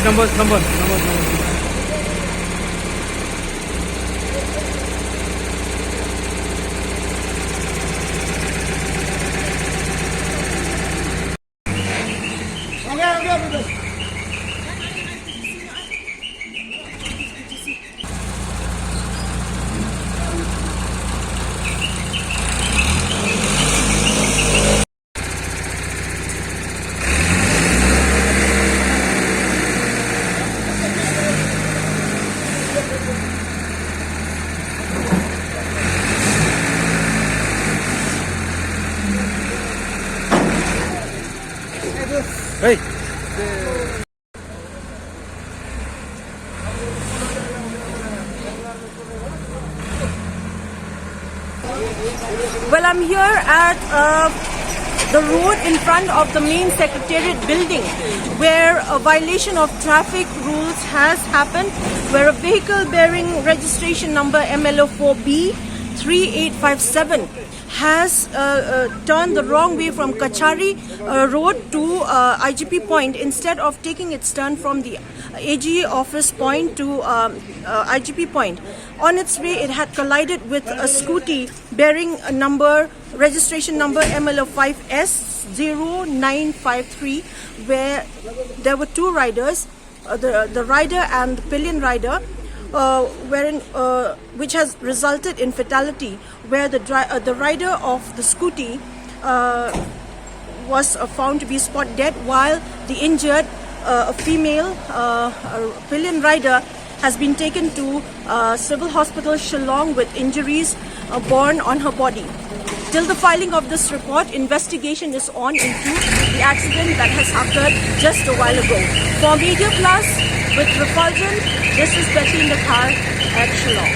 number. Hey. Well, I'm here at the road in front of the main Secretariat building, where a violation of traffic rules has happened, where a vehicle bearing registration number MLO4B 3857 has turned the wrong way from Kachari Road to IGP Point, instead of taking its turn from the AGA office point to IGP Point. On its way, it had collided with a scooty bearing a registration number MLO5S0953, where there were two riders, the rider and the pillion rider, which has resulted in fatality, where the rider of the scooty was found to be spot dead, while the injured, a female pillion rider, has been taken to Civil Hospital Shillong with injuries borne on her body. Till the filing of this report, investigation is on into the accident that has occurred just a while ago. For Media Plus, with Refulgent, this is Betty in the car at Shillong.